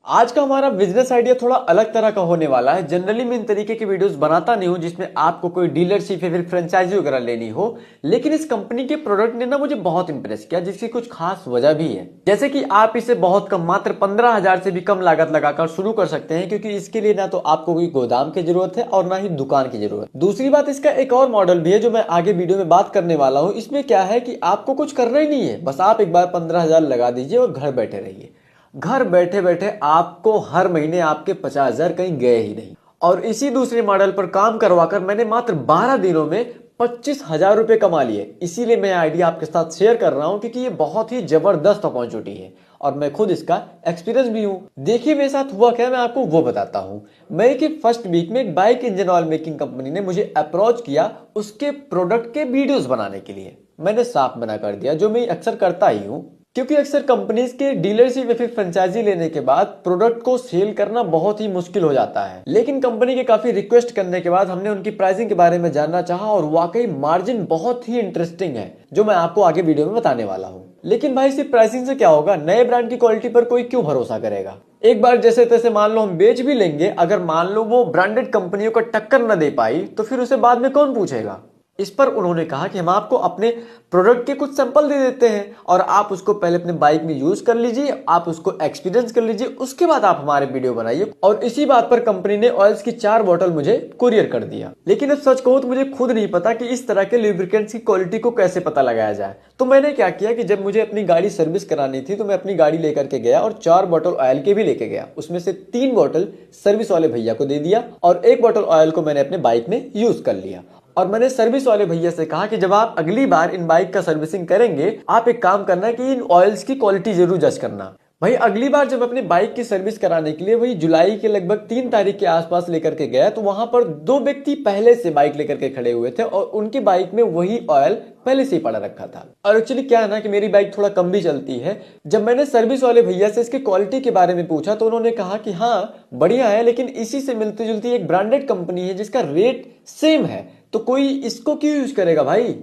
आज का हमारा बिजनेस आइडिया थोड़ा अलग तरह का होने वाला है। जनरली मैं इन तरीके की वीडियोस बनाता नहीं हूं जिसमें आपको कोई डीलरशिप या फिर फ्रेंचाइजी वगैरह लेनी हो। लेकिन इस कंपनी के प्रोडक्ट ने ना मुझे बहुत इंप्रेस किया, जिसकी कुछ खास वजह भी है। जैसे कि आप इसे बहुत कम, मात्र 15,000 से भी कम लागत लगाकर शुरू कर सकते हैं, क्योंकि इसके लिए ना तो आपको कोई गोदाम की जरूरत है और ना ही दुकान की जरूरत। दूसरी बात, इसका एक और मॉडल भी है जो मैं आगे वीडियो में बात करने वाला हूँ। इसमें क्या है कि आपको कुछ करना ही नहीं है, बस आप एक बार 15,000 लगा दीजिए और घर बैठे रहिए। घर बैठे बैठे आपको हर महीने आपके 50,000 कहीं गए ही नहीं। और इसी दूसरे मॉडल पर काम करवाकर मैंने मात्र 12 दिनों में 25,000 रुपए कमा लिए। इसीलिए मैं आइडिया आपके साथ शेयर कर रहा हूं, क्योंकि ये बहुत ही जबरदस्त अपॉर्चुनिटी है और मैं खुद इसका एक्सपीरियंस भी हूं। देखिए मेरे साथ हुआ क्या, मैं आपको वो बताता हूं। मई के फर्स्ट वीक में एक bike engine oil making company ने मुझे अप्रोच किया उसके प्रोडक्ट के वीडियोस बनाने के लिए। मैंने साफ मना कर दिया, जो मैं अक्सर करता ही हूं, क्योंकि अक्सर कंपनीज के डीलरशिप या फिर फ्रेंचाइजी लेने के बाद प्रोडक्ट को सेल करना बहुत ही मुश्किल हो जाता है। लेकिन कंपनी के काफी रिक्वेस्ट करने के बाद हमने उनकी प्राइसिंग के बारे में जानना चाहा और वाकई मार्जिन बहुत ही इंटरेस्टिंग है, जो मैं आपको आगे वीडियो में बताने वाला हूँ। लेकिन भाई सिर्फ प्राइसिंग से क्या होगा, नए ब्रांड की क्वालिटी पर कोई क्यों भरोसा करेगा। एक बार जैसे तैसे मान लो हम बेच भी लेंगे, अगर मान लो वो ब्रांडेड कंपनियों को टक्कर न दे पाई तो फिर उसे बाद में कौन पूछेगा। इस पर उन्होंने कहा कि हम आपको अपने प्रोडक्ट के कुछ सैंपल दे देते हैं और आप उसको पहले अपने बाइक में यूज कर लीजिए, आप उसको एक्सपीरियंस कर लीजिए, उसके बाद आप हमारे वीडियो बनाइए। और इसी बात पर कंपनी ने ऑयल्स की 4 बोतल मुझे कुरियर कर दिया। लेकिन अब सच कहूं तो मुझे खुद नहीं पता कि इस तरह के लुब्रिकेंट्स की क्वालिटी को कैसे पता लगाया जाए। तो मैंने क्या किया कि जब मुझे अपनी गाड़ी सर्विस करानी थी तो मैं अपनी गाड़ी लेकर के गया और 4 बोतल ऑयल के भी लेके गया। उसमें से 3 बोतल सर्विस वाले भैया को दे दिया और 1 बोतल ऑयल को मैंने अपने बाइक में यूज कर लिया। और मैंने सर्विस वाले भैया से कहा कि जब आप अगली बार इन बाइक का सर्विसिंग करेंगे, आप एक काम करना कि इन ऑयल्स की क्वालिटी जरूर जज करना। भाई अगली बार जब अपने बाइक की सर्विस कराने के लिए वही जुलाई के लगभग 3 तारीख के आसपास लेकर के गया, तो वहां पर 2 व्यक्ति पहले से बाइक लेकर के खड़े हुए थे और उनकी बाइक में वही ऑयल पहले से ही पड़ा रखा था। और एक्चुअली क्या है ना कि मेरी बाइक थोड़ा कम भी चलती है। जब मैंने सर्विस वाले भैया से इसकी क्वालिटी के बारे में पूछा तो उन्होंने कहा कि हाँ बढ़िया है, लेकिन इसी से मिलती जुलती एक ब्रांडेड कंपनी है जिसका रेट सेम है, तो कोई इसको क्यों यूज करेगा भाई।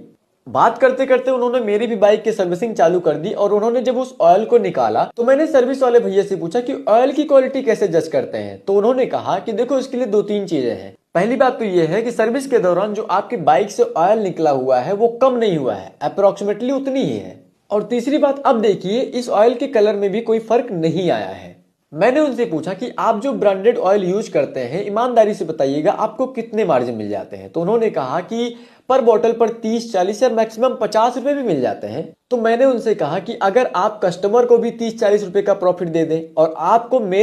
बात करते करते उन्होंने मेरी भी बाइक की सर्विसिंग चालू कर दी और उन्होंने जब उस ऑयल को निकाला तो मैंने सर्विस वाले भैया से पूछा कि ऑयल की क्वालिटी कैसे जज करते हैं। तो उन्होंने कहा कि देखो इसके लिए 2-3 चीजें हैं। पहली बात तो यह है कि सर्विस के दौरान जो आपकी बाइक से ऑयल निकला हुआ है वो कम नहीं हुआ है, अप्रोक्सीमेटली उतनी ही है। और तीसरी बात, अब देखिए इस ऑयल के कलर में भी कोई फर्क नहीं आया है। मैंने उनसे पूछा कि आप जो ब्रांडेड ऑयल यूज करते हैं, ईमानदारी से बताइएगा आपको कितने मार्जिन मिल जाते हैं। तो उन्होंने कहा कि पर बोतल पर 30-40 या मैक्सिमम 50 रुपए भी मिल जाते हैं। तो मैंने उनसे कहा कि अगर आप कस्टमर को भी 30-40 रुपए का प्रॉफिट दे दें और आपको मेरे